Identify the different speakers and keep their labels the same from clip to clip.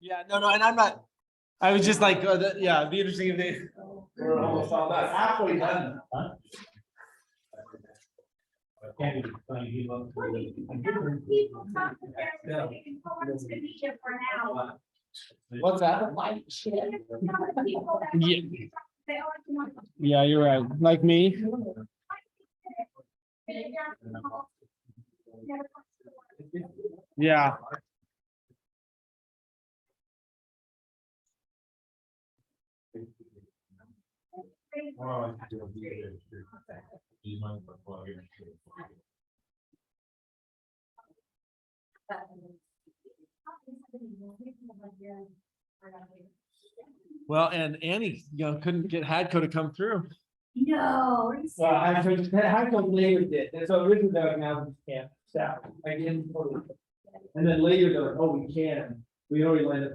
Speaker 1: Yeah, no, and I'm not. I was just like, yeah, it'd be interesting if they. We're almost all done, halfway done. What's that? Yeah. Yeah, you're right. Like me. Yeah. Well, and Annie, couldn't get Hadco to come through.
Speaker 2: No.
Speaker 1: Well, Hadco later did, and so originally they were now we can't staff. And then later they're like, oh, we can. We already lined up.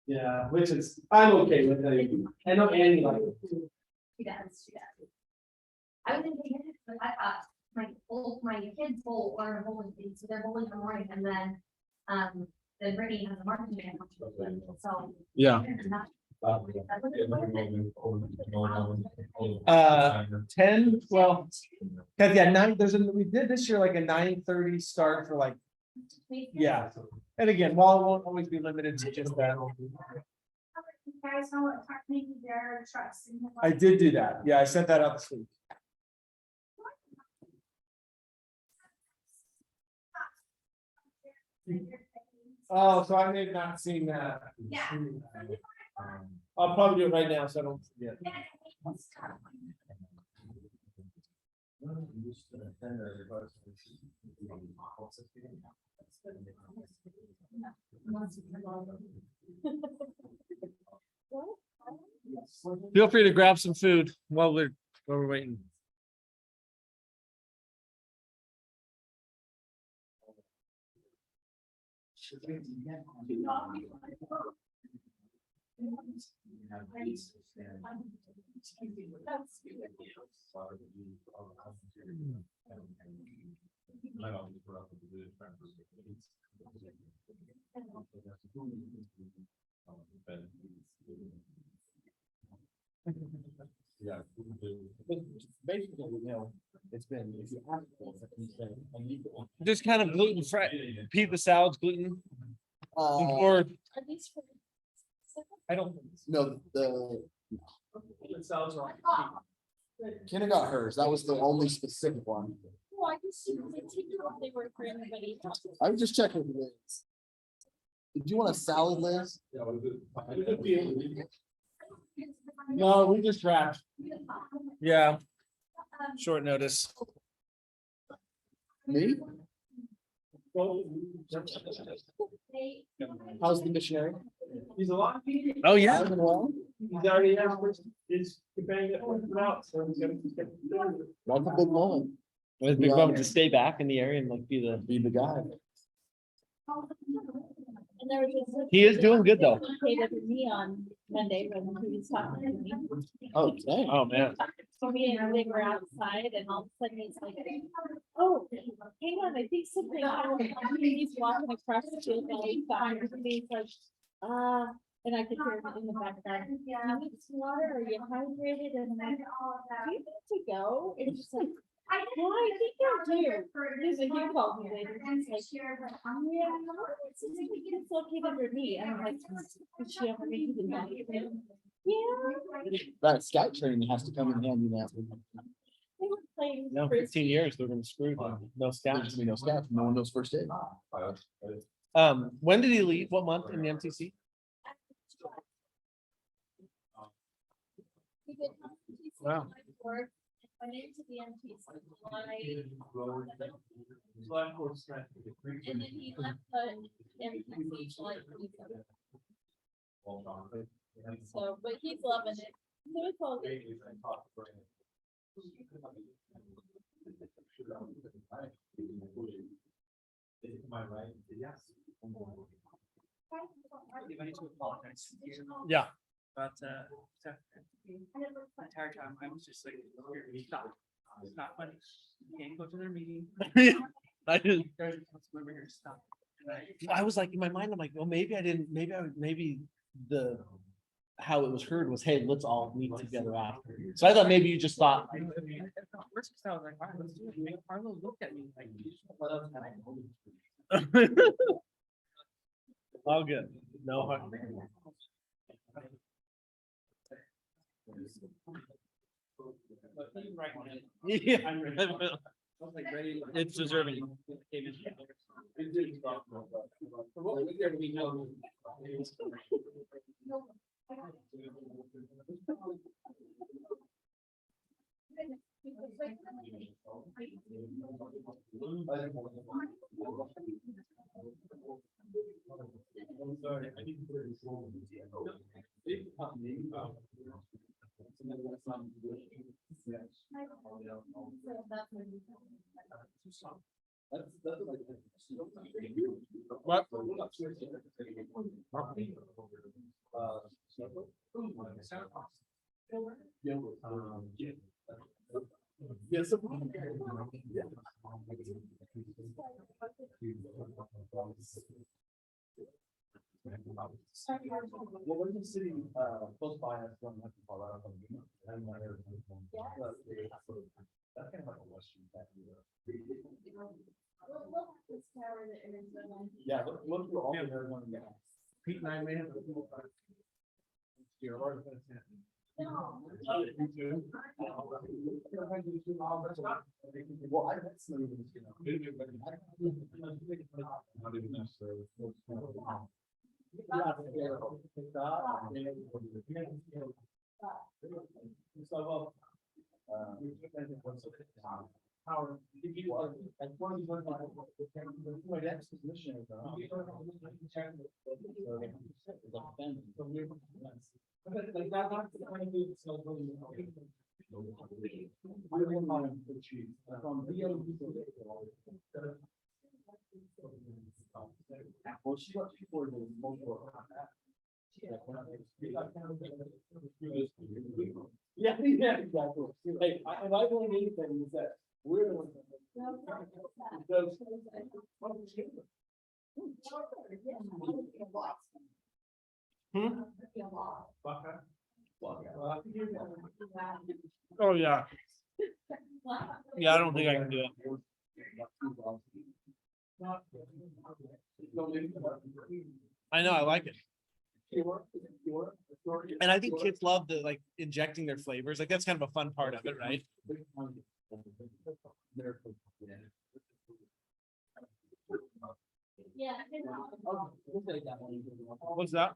Speaker 1: Yeah, which is, I'm okay with it. I know Annie like it.
Speaker 2: She does. I was thinking, but I thought my kids bowl are bowling thing, so they're bowling in the morning, and then Brittany has a marketing band. So.
Speaker 1: Yeah. 10, well, cause yeah, 9, we did this year like a 9:30 start for like, yeah. And again, while it won't always be limited to just that.
Speaker 2: Guys know what maybe their trucks.
Speaker 1: I did do that. Yeah, I sent that out this week. Oh, so I may have not seen that.
Speaker 2: Yeah.
Speaker 1: I'll probably do it right now, so I don't forget. Feel free to grab some food while we're waiting. Yeah. Basically, it's been if you ask for it, just kind of gluten free. Pete, the salad's gluten. Or I don't
Speaker 3: No, the
Speaker 1: sounds wrong.
Speaker 3: Kenna got hers. That was the only specific one.
Speaker 2: Well, I just they they work for anybody.
Speaker 3: I was just checking with Liz. Did you want a salad, Liz?
Speaker 1: No, we just wrapped. Yeah. Short notice.
Speaker 3: Me? How's the missionary?
Speaker 1: He's a lot. Oh, yeah.
Speaker 3: Doing well.
Speaker 1: He's already has his companion out. So he's gonna.
Speaker 3: That's a big moment.
Speaker 1: It's a big moment to stay back in the area and like be the guy.
Speaker 2: And there was just.
Speaker 1: He is doing good though.
Speaker 2: Me on Monday when he was talking to me.
Speaker 3: Oh, dang.
Speaker 1: Oh, man.
Speaker 2: So me and they were outside and all of a sudden he's like, oh, hang on, I think something happened. He's walking across the field and he's like, and I could hear him in the background. Do you need some water? Are you hydrated? And I'm like, do you need to go? And she's like, well, I think I do. He's like, you called me later. He's like, yeah, it's located under me. And I'm like, is she ever making the money? Yeah.
Speaker 3: That scout training has to come in handy now.
Speaker 2: They were playing.
Speaker 1: No, 15 years they're gonna screw them. No
Speaker 3: There's
Speaker 1: scouts.
Speaker 3: gonna be no scouts. No one knows first aid.
Speaker 1: When did he leave? What month in the MTC? Wow.
Speaker 2: Went into the MTC and then he left the MTC July 27th. So, but he's loving it. So it's all good.
Speaker 1: Yeah.
Speaker 4: But the entire time I was just like, stop. It's not funny. You can't go to their meeting.
Speaker 1: I just.
Speaker 4: There's a council member here, stop.
Speaker 1: I was like, in my mind, I'm like, well, maybe I didn't, maybe how it was heard was, hey, let's all meet together after. So I thought maybe you just thought.
Speaker 4: I was like, all right, let's do it. Arlo looked at me like.
Speaker 1: All good. No harm. Yeah. It's deserving. What?
Speaker 3: Yes. Well, what is the city, close by us from like Colorado? That's kind of like a western. Yeah, look through all the Arizona guys.
Speaker 4: Pete and I may have.
Speaker 3: Well, I met some of them,
Speaker 5: Not even necessarily.
Speaker 3: my dad's position is, well, she got people in the multiple. Yeah, yeah, exactly. Hey, if I believe anything, is that we're the ones. Because.
Speaker 1: Oh, yeah. Yeah, I don't think I can do it. I know, I like it. And I think kids love the like injecting their flavors. Like that's kind of a fun part of it, right?
Speaker 2: Yeah.
Speaker 1: What's that?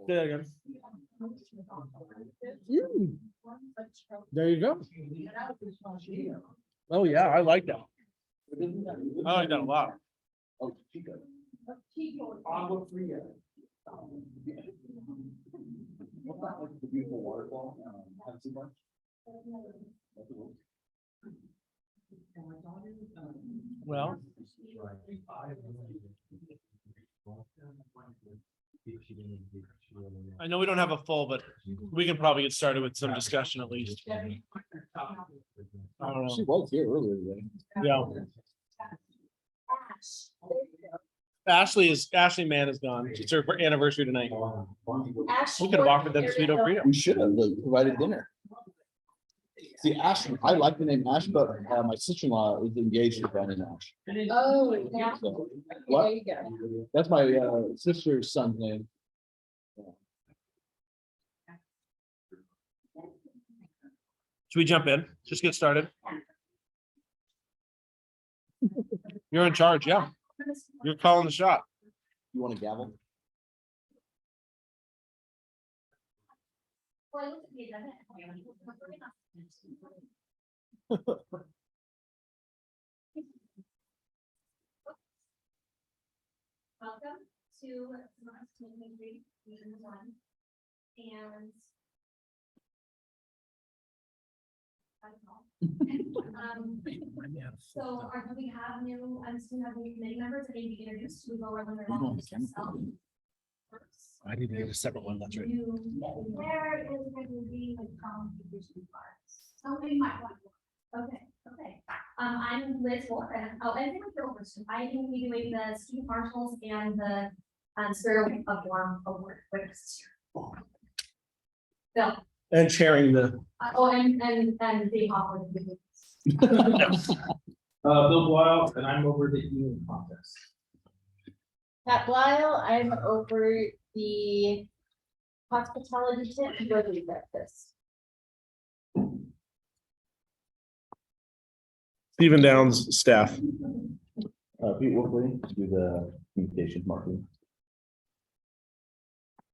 Speaker 1: Say that again. There you go. Oh, yeah, I like that. I like that a lot.
Speaker 3: Oh, Chico. Agua Fria. What's that, like the beautiful waterfall? Pepsi Bunch?
Speaker 1: Well, I know we don't have a full, but we can probably get started with some discussion at least. I don't know.
Speaker 3: She was here earlier today.
Speaker 1: Yeah. Ashley Mann is gone. It's her anniversary tonight. We could have offered them sweet Frito.
Speaker 3: We should have provided dinner. See, Ash, I like the name Ash, but my sister-in-law is engaged to Brandon Ash.
Speaker 2: Oh, yeah.
Speaker 3: So,
Speaker 2: There
Speaker 3: what?
Speaker 2: you go.
Speaker 3: That's my sister's son's name.
Speaker 1: Should we jump in? Just get started. You're in charge, yeah. You're calling the shot.
Speaker 3: You want a gavel?
Speaker 6: Welcome to Summerfest 2023, season 1. And I don't know. So we have new, we have new committee members that need to be introduced. We go around their names.
Speaker 1: I need to get a separate one, that's right.
Speaker 6: Where is going to be like distribution parts? Somebody might want one. Okay, Okay, I'm Liz Wolf, and, oh, and I'm Bill Christian. I am be doing the student marshals and the, Spirit of Orem award winners. Bill,
Speaker 1: And sharing the.
Speaker 6: oh, and Dave Hopper.
Speaker 5: Bill Blile, and I'm over the evening contest.
Speaker 2: Pat Lyle, I'm over the hospitality tent and rotary breakfast.
Speaker 1: Stephen Downs staff.
Speaker 3: Pete Wolfley, do the communications marketing.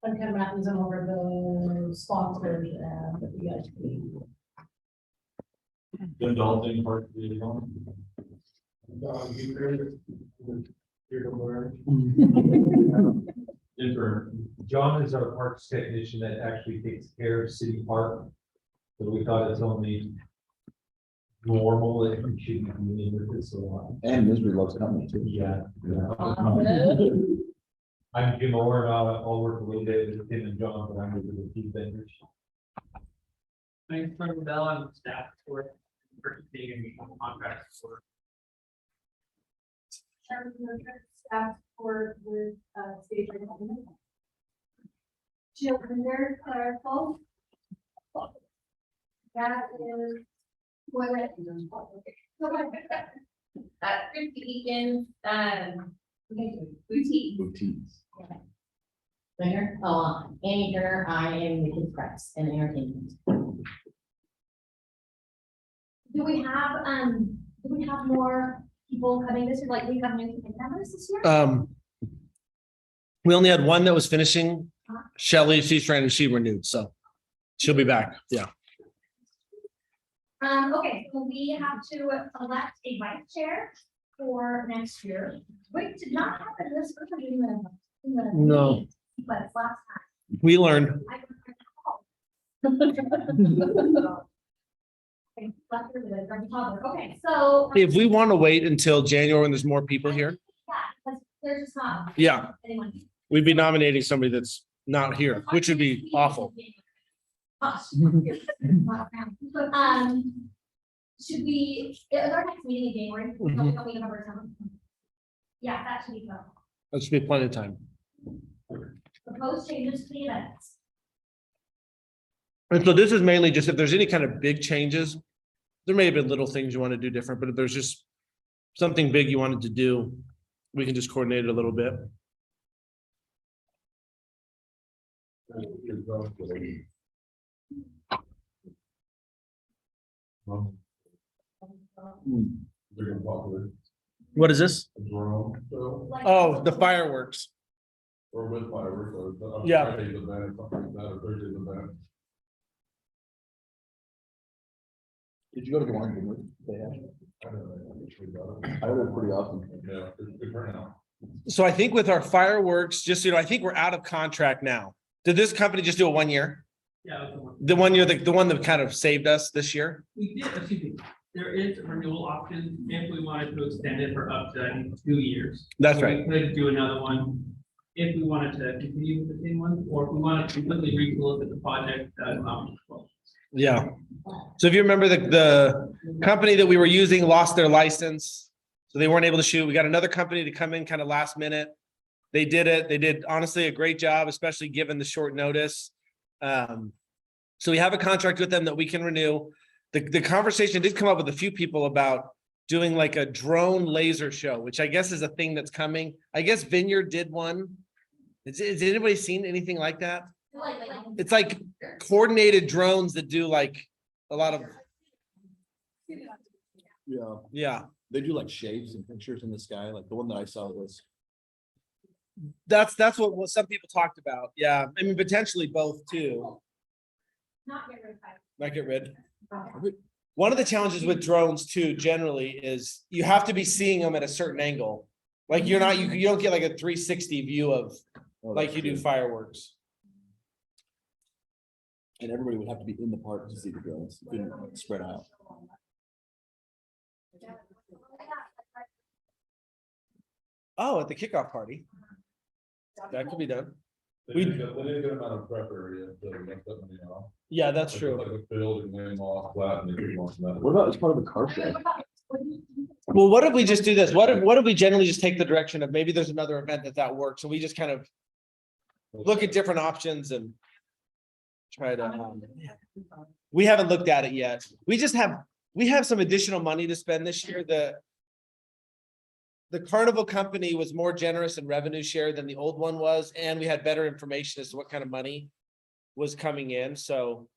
Speaker 7: I'm Ken Matthews, I'm over the sponsors and the VIP.
Speaker 5: The adulting part of the Here to learn. Intern. John is our parks technician that actually takes care of City Park. So we thought it's only normal that we should be dealing with this a lot.
Speaker 3: And Misery loves company too.
Speaker 5: Yeah. I'm Jim Orem, I'll work a little bit with Tim and John, but I'm with the key vendors.
Speaker 4: Thanks for the bell on staff for purchasing and become contracts for.
Speaker 6: Staff for the, stage. Jill Linder, clerical. That is. Christy Egan, boutique.
Speaker 3: Boutiques.
Speaker 7: Singer, Annie Turner, I am the kids press and entertainment.
Speaker 6: Do we have more people coming this year? Like, we have new members this year?
Speaker 1: We only had one that was finishing. Shelley, she's trying to, she renewed, so she'll be back. Yeah.
Speaker 6: Okay, so we have to elect a vice chair for next year. We did not have this early in the
Speaker 1: No.
Speaker 6: meeting, but it's last
Speaker 1: We learned.
Speaker 6: time. Okay, so.
Speaker 1: If we want to wait until January when there's more people here,
Speaker 6: Yeah, because there's just not
Speaker 1: yeah,
Speaker 6: anyone.
Speaker 1: we'd be nominating somebody that's not here, which would be awful.
Speaker 6: Should we, is our next meeting in January?
Speaker 1: Mhm.
Speaker 6: Don't we remember something? Yeah, that should be fun.
Speaker 1: That should be plenty of time.
Speaker 6: Proposed changes to the events.
Speaker 1: And so this is mainly just if there's any kind of big changes, there may have been little things you want to do different, but if there's just something big you wanted to do, we can just coordinate it a little bit.
Speaker 5: Very popular.
Speaker 1: What is this?
Speaker 5: Drone show
Speaker 1: Oh, the fireworks.
Speaker 5: or with fireworks or the.
Speaker 1: Yeah.
Speaker 5: Friday's event, something like that, or Thursday's event.
Speaker 3: Did you go to the one? They had?
Speaker 5: I don't know, I'm sure about it.
Speaker 3: I heard it was pretty awesome.
Speaker 5: Yeah, it's good turnout.
Speaker 1: So I think with our fireworks, just, I think we're out of contract now. Did this company just do a 1 year?
Speaker 4: Yeah.
Speaker 1: The 1 year, the one that kind of saved us this year?
Speaker 4: We did, excuse me, there is a renewal option if we wanted to extend it for up to, I think, 2 years.
Speaker 1: That's
Speaker 4: So
Speaker 1: right.
Speaker 4: We could do another one if we wanted to continue with the same one, or if we wanted to completely re-look at the project.
Speaker 1: Yeah. So if you remember the company that we were using lost their license. So they weren't able to shoot. We got another company to come in kind of last minute. They did it. They did honestly a great job, especially given the short notice. So we have a contract with them that we can renew. The conversation did come up with a few people about doing like a drone laser show, which I guess is a thing that's coming. I guess Vineyard did one. Has anybody seen anything like that? It's like coordinated drones that do like a lot of,
Speaker 3: Yeah,
Speaker 1: yeah.
Speaker 3: they do like shapes and pictures in the sky, like the one that I saw was.
Speaker 1: That's what some people talked about. Yeah, I mean, potentially both too.
Speaker 6: Not get rid of five.
Speaker 1: Might get rid. One of the challenges with drones too, generally, is you have to be seeing them at a certain angle. Like you don't get like a 360 view of like you do fireworks.
Speaker 3: And everybody would have to be in the park to see the drones, you couldn't spread out.
Speaker 1: Oh, at the kickoff party. That could be done. We-
Speaker 8: They did a good amount of prep area, so we got that money off.
Speaker 1: Yeah, that's
Speaker 8: Like
Speaker 1: true.
Speaker 8: a field and laying off flat and they did most of that.
Speaker 3: What about as part of a car show?
Speaker 1: Well, what if we just do this? What if we generally just take the direction of maybe there's another event that works, so we just kind of look at different options and try to, we haven't looked at it yet. We have some additional money to spend this year. The carnival company was more generous in revenue share than the old one was, and we had better information as to what kind of money was coming in, so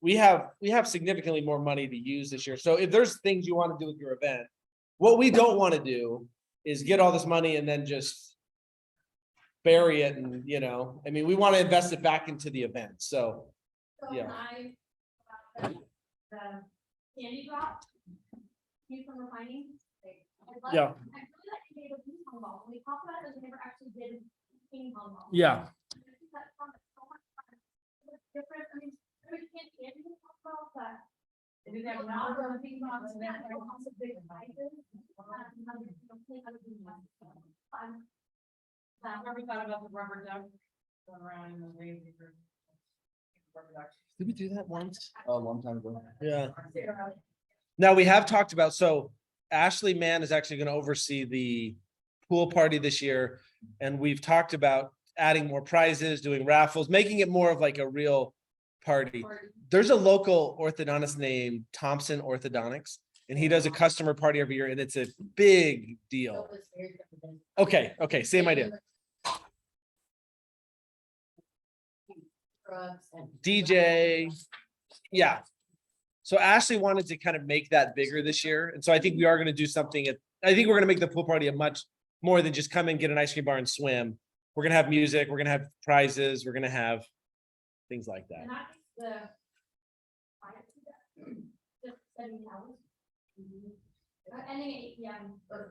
Speaker 1: we have significantly more money to use this year. So if there's things you want to do with your event, what we don't want to do is get all this money and then just bury it and, I mean, we want to invest it back into the event, so.
Speaker 6: So
Speaker 1: Yeah.
Speaker 6: the candy drop. Came from refining.
Speaker 1: Yeah.
Speaker 6: I really like the idea of ping pong ball. When we talked about it, we never actually did ping pong ball.
Speaker 1: Yeah.
Speaker 6: I think that sounds so much fun. It's different, I mean, we can't get ping pong ball, but. We have not done ping pong, and then there are also big prizes. Fun.
Speaker 7: Never thought about the rubber duck going around in the rain.
Speaker 1: Did we do that once?
Speaker 3: A long time ago.
Speaker 1: Yeah. Now, we have talked about, so Ashley Mann is actually going to oversee the pool party this year. And we've talked about adding more prizes, doing raffles, making it more of like a real party. There's a local orthodontist named Thompson Orthodontics, and he does a customer party every year, and it's a big deal. Okay, same idea. DJ, yeah. So Ashley wanted to kind of make that bigger this year, and so I think we are gonna do something I think we're gonna make the pool party a much more than just come and get an ice cream bar and swim. We're gonna have music, we're gonna have prizes, we're gonna have things like that.
Speaker 6: And I think the. Just 7 hours. Ending at 8 PM. I'd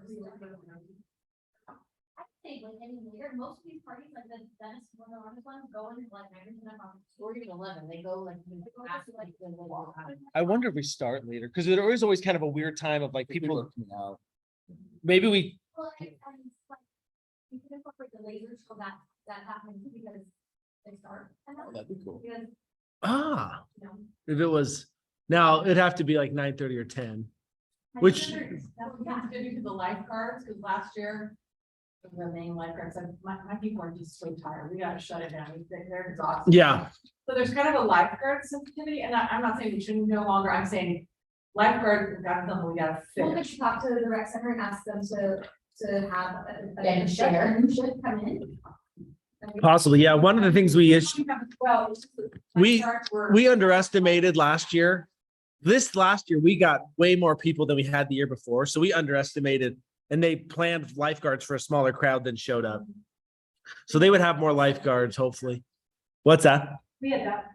Speaker 6: say like any later, most of these parties, like the Dennis, one of the largest ones, go into like 9 o'clock.
Speaker 7: Or even 11, they go like.
Speaker 1: I wonder if we start later, because it was always kind of a weird time of like people,
Speaker 3: are coming out.
Speaker 1: maybe we,
Speaker 6: Well, and like, you can incorporate the lasers so that happens because they start. And
Speaker 3: Oh, that'd be cool.
Speaker 6: because, you know.
Speaker 1: if it was, now it'd have to be like 9:30 or 10. Which-
Speaker 7: That's good to the lifeguards, because last year, the main lifeguards said, my people are just so tired, we gotta shut it down, they're exhausted.
Speaker 1: Yeah,
Speaker 7: So there's kind of a lifeguard sensitivity, and I'm not saying we shouldn't no longer, I'm saying lifeguard, that's something we gotta
Speaker 6: Well, we
Speaker 7: finish.
Speaker 6: should talk to the rec center and ask them to have.
Speaker 7: And share.
Speaker 6: Should come in.
Speaker 1: possibly. Yeah, one of the things we
Speaker 7: Well, it's just the
Speaker 1: We-
Speaker 7: lifeguards were-
Speaker 1: we underestimated last year. This last year, we got way more people than we had the year before, so we underestimated, and they planned lifeguards for a smaller crowd than showed up. So they would have more lifeguards, hopefully. What's that?
Speaker 7: We had that.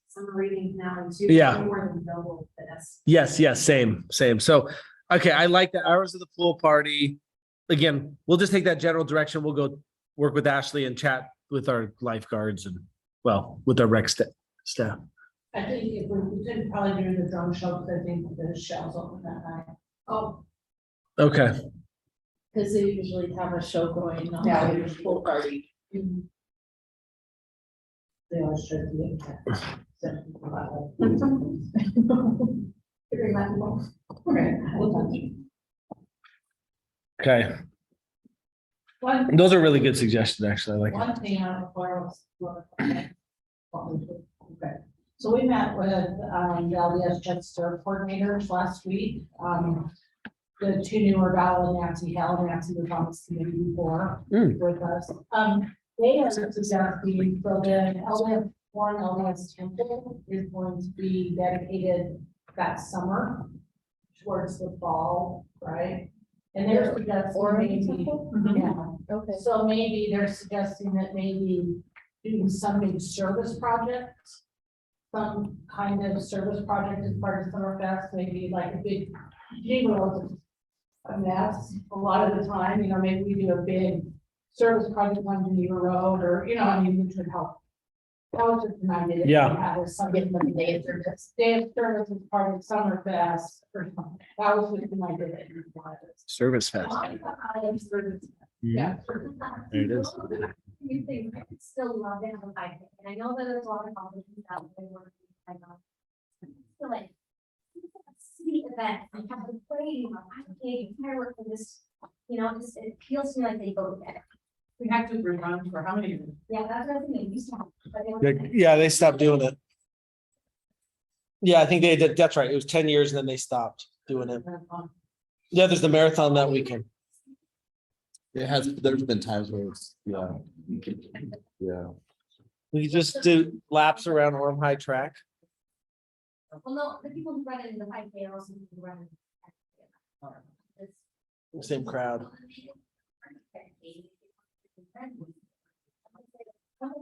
Speaker 7: Some readings now, and
Speaker 1: Yeah.
Speaker 7: more than double this.
Speaker 1: Yes, same. So, okay, I like the hours of the pool party. Again, we'll just take that general direction. We'll go work with Ashley and chat with our lifeguards and, well, with our rec staff.
Speaker 7: I think if we could probably do the drone show, because I think the shells open that night. Oh.
Speaker 1: Okay,
Speaker 2: Cause they usually have a show going on.
Speaker 7: Yeah.
Speaker 2: the pool party.
Speaker 7: They always should be.
Speaker 6: Figuring that out.
Speaker 1: okay.
Speaker 7: One,
Speaker 1: Those are really good suggestions, actually. I like it.
Speaker 7: one thing I before was. Okay, so we met with, the LDS Chester coordinators last week, the two newer Val and Nancy Hell, Nancy was on this committee before with us. They are suggesting, so the LDS, one LDS temple is going to be dedicated that summer towards the fall, right? And they're suggesting
Speaker 2: Orem
Speaker 7: maybe,
Speaker 2: temple?
Speaker 7: yeah,
Speaker 2: Okay.
Speaker 7: so maybe they're suggesting that maybe doing some big service project. Some kind of service project as part of Summerfest, maybe like a big, a mess a lot of the time, maybe we do a big service project on Geneva Road, or, I mean, which would help. That was just an idea. that we
Speaker 1: Yeah.
Speaker 7: had, was some getting the day of service. Day of service is part of Summerfest or something. That was just an idea that we wanted.
Speaker 1: Service fest.
Speaker 7: Yeah.
Speaker 1: There it is.
Speaker 6: few things, I would still love to have a 5K, and I know that there's a lot of competitions out there where I know. Still like. City event, and have the parade, 5K, fireworks for this, it feels to me like they go together.
Speaker 7: We have to rerun for how many years?
Speaker 6: Yeah, that's what I think they used to have. But they don't-
Speaker 1: Yeah, they stopped doing it. Yeah, I think they did. That's right. It was 10 years and then they stopped doing it. Yeah, there's the marathon that weekend.
Speaker 3: There's been times where it's, yeah. Yeah.
Speaker 1: We could just do laps around Orem High Track.
Speaker 6: Well, no, the people who run it in the 5K are also people who run it. It's-
Speaker 1: Same crowd.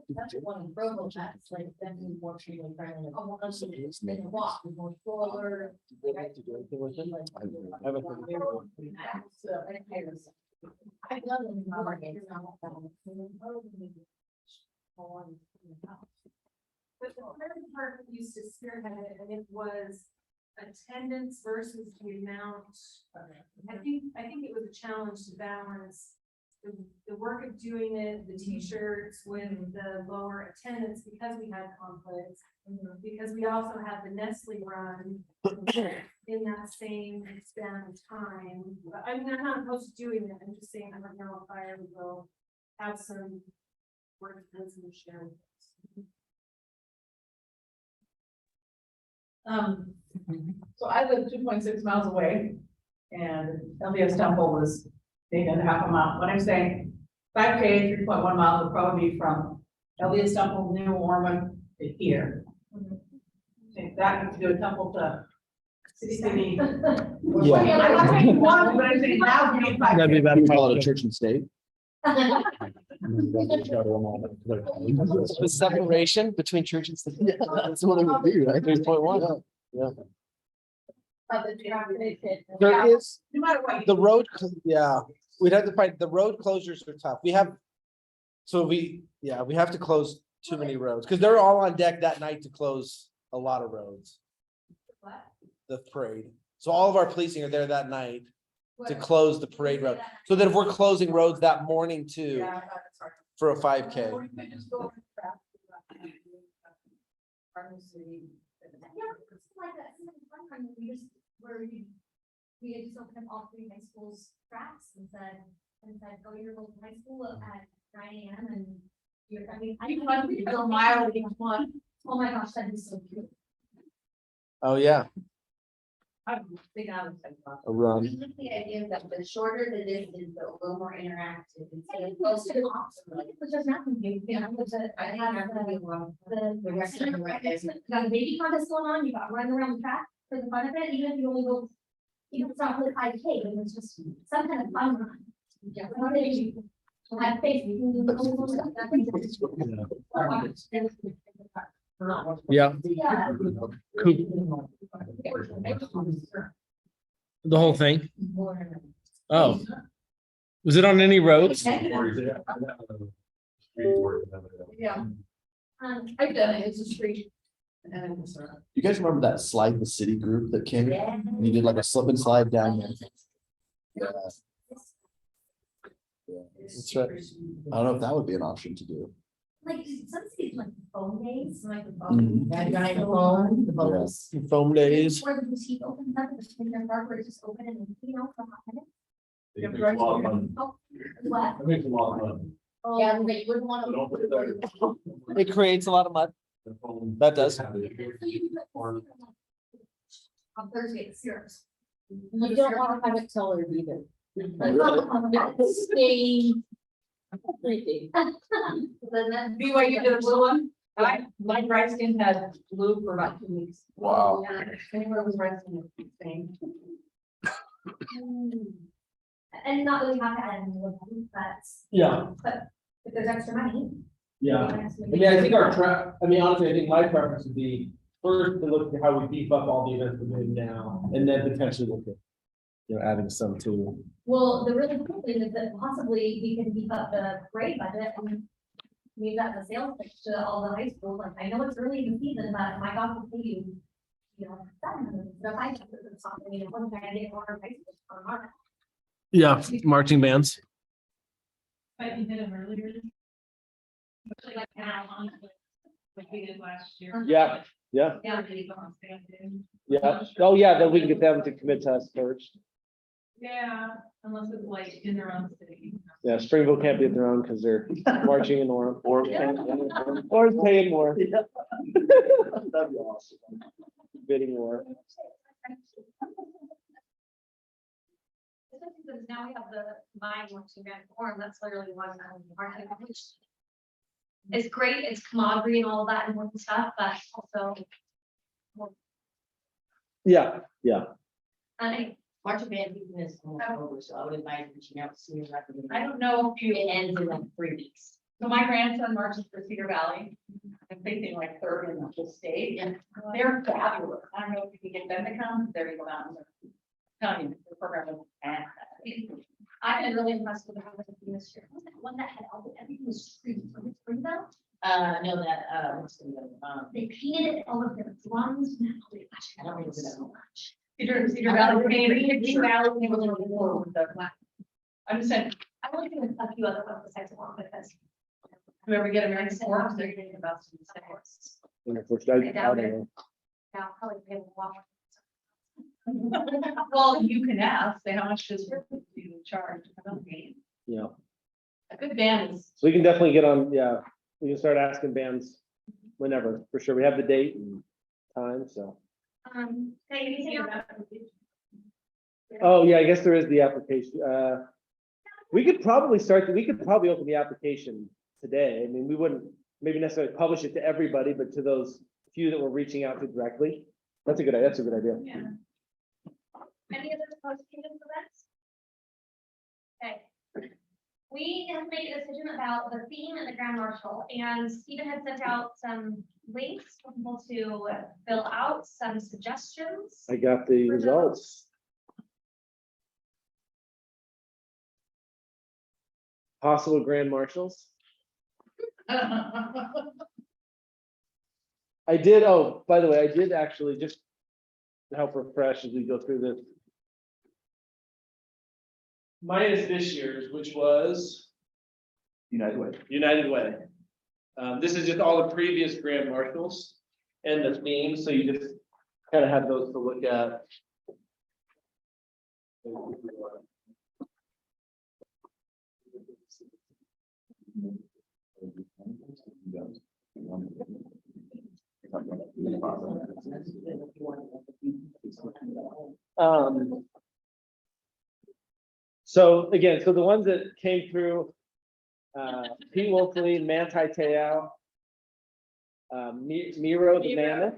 Speaker 7: That's one road chats, like then more treatment friendly.
Speaker 6: Oh, well, it's a walk, it's more forward.
Speaker 7: I love it.
Speaker 9: But the fire department used to spearhead it, and it was attendance versus the amount. I think it was a challenge to balance the work of doing it, the t-shirts with the lower attendance because we had conflicts. Because we also had the Nestle run in that same span of time. But I mean, I'm not opposed to doing it, I'm just saying, I don't know if fire will have some work with some sharing.
Speaker 7: So I live 2.6 miles away and LDS Temple was 8.5 miles. What I'm saying, 5K, 3.1 miles would probably be from LDS Temple, New Ormond to here. Take that, you could do a temple to city.
Speaker 1: Yeah.
Speaker 7: I'm not saying one, but I'm saying now we need 5K.
Speaker 1: That'd be
Speaker 3: You call
Speaker 1: better.
Speaker 3: it a church and state?
Speaker 1: The separation between church and state.
Speaker 3: Yeah, that's what it would be, right?
Speaker 1: 3.1.
Speaker 7: But the traffic,
Speaker 1: There is
Speaker 7: no matter what.
Speaker 1: the road, yeah, we'd have to fight, the road closures are tough. We have. So we have to close too many roads, because they're all on deck that night to close a lot of roads,
Speaker 6: What?
Speaker 1: the parade. So all of our policing are there that night to close the parade road. So that if we're closing roads that morning too,
Speaker 7: Yeah, that's hard.
Speaker 1: for a 5K.
Speaker 7: Or you could just go with traffic.
Speaker 6: Yeah, it's like that, it's like one time we had just opened up all 3 high schools tracks and said, go to your local high school at 9 AM and you're, I mean.
Speaker 7: You want to go a mile with each one.
Speaker 6: Oh my gosh, that'd be so cute.
Speaker 1: Oh, yeah,
Speaker 7: I think I would say.
Speaker 3: A run.
Speaker 6: I think the idea that the shorter the distance, the little more interactive. Instead of
Speaker 7: close
Speaker 6: close to the officer, like, it's just nothing, you know, I have the got a baby contest going on, you got running around the track for the fun of it, even if you only go. Even if it's not really 5K, but it's just some kind of fun run. Yeah. Have faith.
Speaker 1: yeah.
Speaker 6: Yeah.
Speaker 1: The whole thing. Oh, was it on any roads?
Speaker 7: Yeah, I've done it, it's a street. And it's
Speaker 3: You guys remember that Slide the City group that came? And you did like a slip and slide down there. Yeah.
Speaker 1: That's right.
Speaker 3: I don't know if that would be an option to do.
Speaker 6: Like some cities like phone days, like the
Speaker 3: Mhm.
Speaker 7: the boats.
Speaker 1: Foam days.
Speaker 6: where the boutique opens up, the spring park where it's just open and, for a hot minute.
Speaker 8: It makes a lot of money.
Speaker 6: Oh, what?
Speaker 8: It makes a lot of money.
Speaker 6: Oh,
Speaker 7: Yeah, but you wouldn't want
Speaker 8: But don't put it there.
Speaker 1: It creates a lot of mud. That does.
Speaker 6: so you can put the- on Thursday, it's yours.
Speaker 7: You don't want to have it colored either.
Speaker 6: Then that-
Speaker 7: BYU did a blue one. My dry skin had blue for about 2 weeks.
Speaker 3: Wow.
Speaker 7: Yeah, anywhere was dry skin, same.
Speaker 6: And not that we have to add any of them, but.
Speaker 1: Yeah.
Speaker 6: But if there's extra money.
Speaker 1: Yeah. I mean, I think honestly, I think my preference would be first to look at how we beef up all the events we're doing now, and then potentially look at. Adding some too.
Speaker 6: Well, the really cool thing is that possibly we can beef up the parade budget and. Use that as a sales pitch to all the high schools, like, I know it's early in the season, but my God will pay you. The high school or something, one time I get more high school for March.
Speaker 1: Yeah, marching bands.
Speaker 9: But you did them earlier.
Speaker 6: Like now,
Speaker 4: Like we did last year.
Speaker 3: Yeah, yeah,
Speaker 6: yeah.
Speaker 3: yeah. Oh, yeah, then we can get them to commit to us first.
Speaker 4: Yeah, unless it's like in their own city.
Speaker 3: Yeah, Springville can't be at their own because they're marching in Orem. Or paying more. That'd be awesome. Bidding war.
Speaker 6: Especially because now we have the combined one to grand form, that's literally one. It's great, it's camaraderie and all that and more stuff, but also.
Speaker 3: Yeah, yeah.
Speaker 6: I
Speaker 10: March Band Weekend is almost over, so I would advise reaching out to senior rep.
Speaker 6: I don't know if you,
Speaker 10: It ends in like 3 weeks.
Speaker 6: so my grandson marches for Cedar Valley. I'm thinking like third in the whole state, and they're fabulous. I don't know if you can get them to come, they're in the mountains. Telling you, the program is fantastic. I've been really impressed with the this year. What was that one that had all the, everything was street, from the spring belt?
Speaker 10: Know that, what's the name?
Speaker 6: They painted all of their drums.
Speaker 10: I don't remember that much.
Speaker 6: Cedar Valley, painted Cedar Valley, they were a little more with the black. I'm just saying, I'm looking at a few other ones besides the one because. Whoever get American Forms, they're getting the best in the horse.
Speaker 3: I don't know.
Speaker 6: Now, probably pay a lot.
Speaker 2: Well, you can ask, say how much does you charge? I don't mean,
Speaker 3: Yeah,
Speaker 2: a good band is.
Speaker 3: so we can definitely get on, yeah, we can start asking bands whenever, for sure. We have the date and time, so.
Speaker 6: Hey, anything else?
Speaker 3: Oh, yeah, I guess there is the application. We could probably open the application today. I mean, we wouldn't maybe necessarily publish it to everybody, but to those few that we're reaching out to directly. That's a good idea.
Speaker 2: Yeah.
Speaker 6: Any other proposed changes to that? Okay. We have to make a decision about the theme and the grand marshal, and Stephen had sent out some links for people to fill out some suggestions.
Speaker 3: I got the results. Possible grand marshals. I did, oh, by the way, I did actually just to help refresh as we go through this. Minus this year's, which was
Speaker 8: United Way.
Speaker 3: United Way. This is just all the previous grand marshals and the themes, so you just kind of have those to look at. So again, so the ones that came through, Pete Wolfley, Manti Te'o, Miro the Mammoth.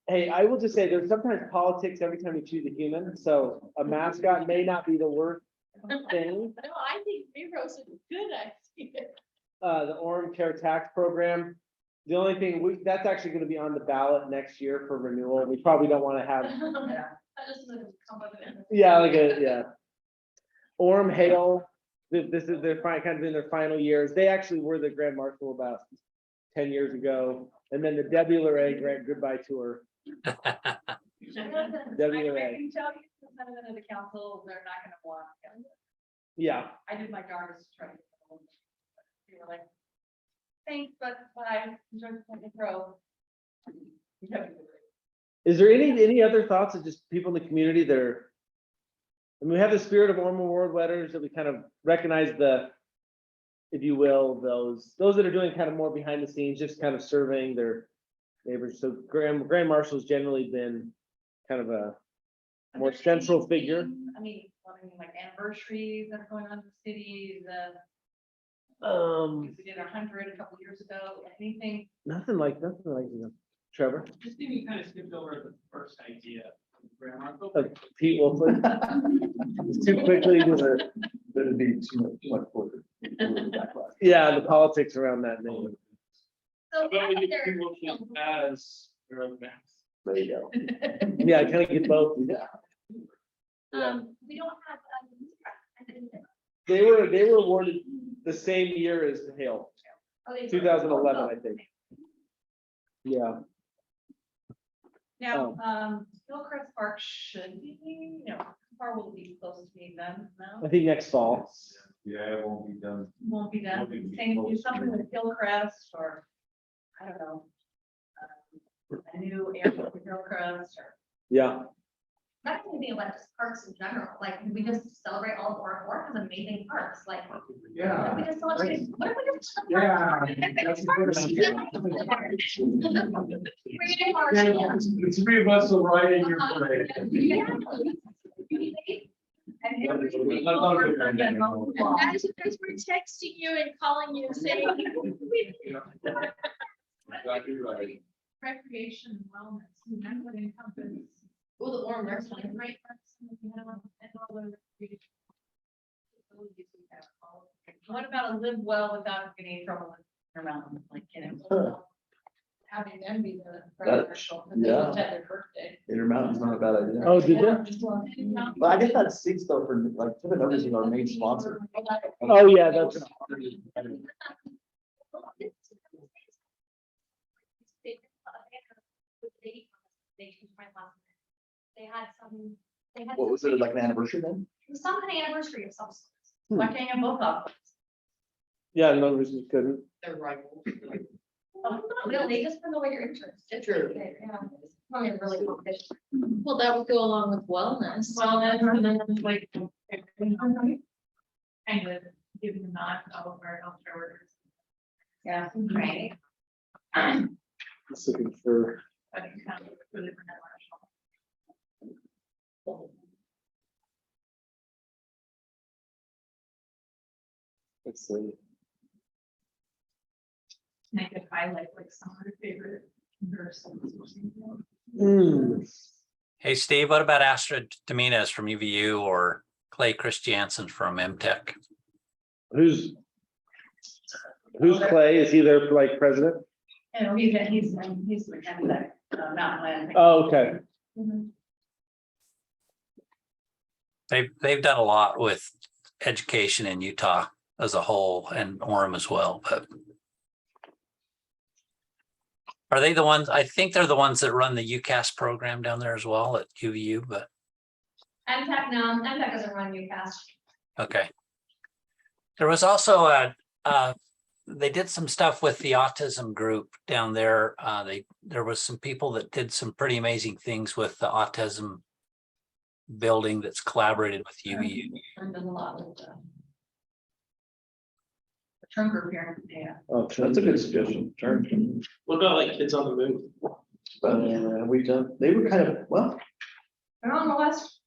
Speaker 3: Hey, I will just say there's sometimes politics every time you choose a human, so a mascot may not be the worst thing.
Speaker 2: No, I think Miro's a good idea.
Speaker 3: The Orem Care Tax Program. The only thing, that's actually gonna be on the ballot next year for renewal. We probably don't wanna have,
Speaker 2: That just doesn't come with it.
Speaker 3: yeah, yeah. Orem Hale, this is their kind of in their final years. They actually were the Grand Marshal about 10 years ago. And then the Debbie Larray Grand Goodbye Tour. Debbie
Speaker 2: I
Speaker 3: Larray.
Speaker 2: can tell you, since I'm in the council, they're not gonna want.
Speaker 3: Yeah,
Speaker 2: I did my darndest to try to. Get them. They were like, thanks, but I enjoyed the pro.
Speaker 3: is there any other thoughts of just people in the community that are? And we have the Spirit of Orem Award letters that we kind of recognize the, if you will, those that are doing kind of more behind the scenes, just kind of serving their neighbors. So Grand Marshal's generally been kind of a more central figure.
Speaker 2: I mean, like anniversaries that are going on in the city, we did 100 a couple years ago, anything.
Speaker 3: Nothing like, Trevor,
Speaker 4: Just think we kind of skipped over the first idea.
Speaker 3: Pete Wolfley. It's too quickly to the,
Speaker 8: That'd be too much for
Speaker 3: yeah, the politics around that name.
Speaker 6: So
Speaker 8: But we
Speaker 6: I
Speaker 8: do
Speaker 6: think
Speaker 8: people as their own max. There you go.
Speaker 3: Yeah, I kind of get both. Yeah.
Speaker 6: we don't have.
Speaker 3: They were awarded the same year as Hale,
Speaker 6: Oh, they-
Speaker 3: 2011, I think. Yeah,
Speaker 2: Now, Hillcrest Park should be, how far will it be close to being done now?
Speaker 3: I think next fall.
Speaker 5: Yeah, it won't be done.
Speaker 7: Won't be done,
Speaker 5: Won't be
Speaker 7: saying do
Speaker 5: close.
Speaker 7: something with Hillcrest or, I don't know. A new airport with Hillcrest or.
Speaker 3: Yeah,
Speaker 6: Not anything about just parks in general, like, we just celebrate all of Orem has amazing parks, like.
Speaker 5: Yeah.
Speaker 6: We just celebrate, what if we just?
Speaker 5: Yeah, that's a good idea. It's 3 of us will ride in your parade.
Speaker 2: As we're texting you and calling you saying.
Speaker 5: Exactly right.
Speaker 2: Recreation and wellness, that would encompass.
Speaker 6: Oh, the Orem, there's like,
Speaker 2: Right. And all the.
Speaker 7: What about a live well without getting in trouble around, like, you know? Having them be the commercial, but they
Speaker 8: yeah.
Speaker 7: just had their birthday.
Speaker 8: Intermountain's not a bad idea.
Speaker 3: oh, did you?
Speaker 8: But I guess that stinks though for like, Tippin Otis is our main sponsor.
Speaker 3: Oh, yeah, that's,
Speaker 6: They had some, they had.
Speaker 8: What was it, like an anniversary then?
Speaker 6: Some kind of anniversary of some sort.
Speaker 7: Why can't you both up?
Speaker 3: yeah, no reason you couldn't.
Speaker 10: They're rivals.
Speaker 6: No, they just know what your interest.
Speaker 10: It's true.
Speaker 6: Yeah. Probably a really competition.
Speaker 2: Well, that would go along with wellness.
Speaker 7: Well, and then like. Kind of giving them nod to all of our healthcare workers.
Speaker 6: Yeah. Right.
Speaker 3: Just looking for,
Speaker 7: I think kind of really for international.
Speaker 3: let's see.
Speaker 7: And I could highlight like some of their favorite persons.
Speaker 11: Hey, Steve, what about Astrid Dominguez from UVU or Clay Christiansen from MTech?
Speaker 3: Who's Clay? Is he their like president?
Speaker 7: And he's the kind of that mountain.
Speaker 3: Oh, okay.
Speaker 11: They've done a lot with education in Utah as a whole and Orem as well, but are they the ones? I think they're the ones that run the UCAS program down there as well at UVU, but
Speaker 6: MTech, no, MTech doesn't run UCAS.
Speaker 11: okay. There was also they did some stuff with the autism group down there. There was some people that did some pretty amazing things with the autism building that's collaborated with UVU.
Speaker 7: And does a lot with the trunk repair. Yeah.
Speaker 3: Oh,
Speaker 8: That's a good suggestion. Turn.
Speaker 9: What about like Kids on the Move?
Speaker 8: But we done, they were kind of, well,
Speaker 6: They're on the list.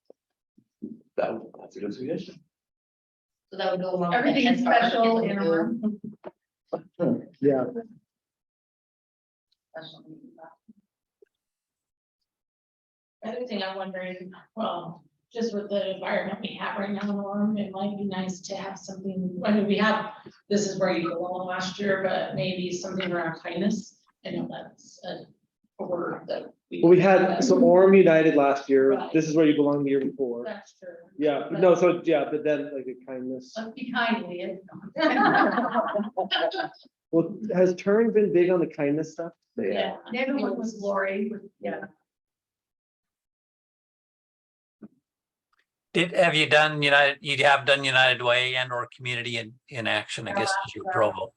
Speaker 8: that's a good suggestion.
Speaker 10: So that would go along. with
Speaker 7: Everything
Speaker 10: that
Speaker 7: is
Speaker 10: 10
Speaker 7: special
Speaker 10: kids
Speaker 7: in
Speaker 10: on
Speaker 7: a
Speaker 10: the
Speaker 7: room.
Speaker 10: move.
Speaker 3: yeah.
Speaker 10: Special needs.
Speaker 7: The other thing I'm wondering, well, just with the environment we have right now in Orem, it might be nice to have something, I mean, we have, this is where you belong last year, but maybe something around kindness. I know that's a word that.
Speaker 3: Well, we had some Orem United last year.
Speaker 7: Right.
Speaker 3: This is where you belong the year before.
Speaker 7: That's true.
Speaker 3: Yeah, no, so yeah, but then like a kindness.
Speaker 7: Let's be kind, Leah.
Speaker 3: Well, has Turn been big on the kindness stuff?
Speaker 7: Yeah, everyone was Lori, yeah.
Speaker 11: Have you done United? You have done United Way and or Community in Action, I guess, as your provo.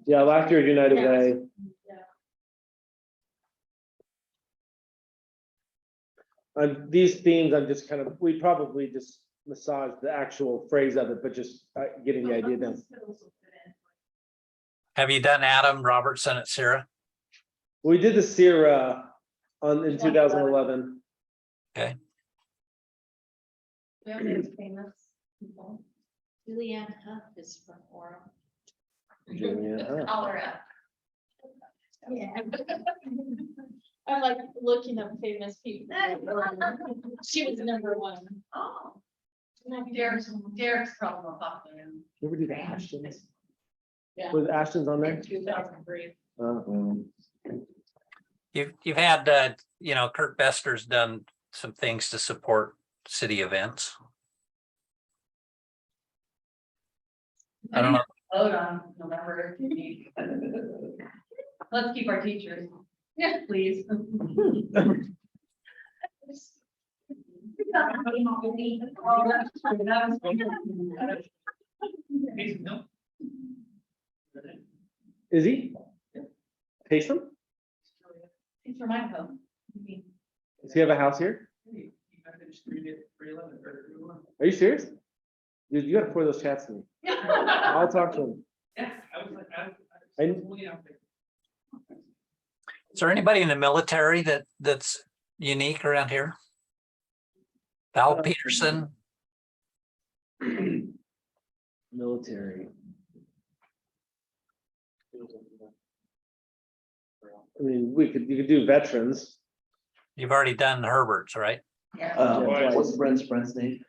Speaker 3: Yeah, last year United
Speaker 7: Yes.
Speaker 3: Way. These themes, I'm just kind of, we probably just massage the actual phrase of it, but just getting the idea down.
Speaker 11: Have you done Adam Robertson at Sarah?
Speaker 3: We did the Sierra in 2011.
Speaker 11: Okay.
Speaker 6: We have those famous people.
Speaker 10: Julianne Huff is from Orem.
Speaker 3: Yeah.
Speaker 6: All are up.
Speaker 2: Yeah. I'm like looking up famous people. She was number one.
Speaker 6: Oh.
Speaker 7: Derek's probably more popular.
Speaker 3: Never did Ashton's.
Speaker 7: Yeah.
Speaker 3: Was Ashton's on there?
Speaker 7: 2003.
Speaker 11: You've had Kurt Bester's done some things to support city events. I don't know.
Speaker 7: Vote on November. Let's keep our teachers. Yeah, please.
Speaker 4: No.
Speaker 3: Is he? Taste them?
Speaker 6: It's for my home.
Speaker 3: Does he have a house here? Are you serious? Dude, you gotta pour those chats to me. I'll talk to him.
Speaker 4: Yeah, I was like,
Speaker 3: I-
Speaker 4: totally out there.
Speaker 11: Is there anybody in the military that's unique around here? Val Peterson,
Speaker 3: Military. I mean, you could do veterans.
Speaker 11: you've already done Herbert's, right?
Speaker 3: What's
Speaker 8: Brent's name?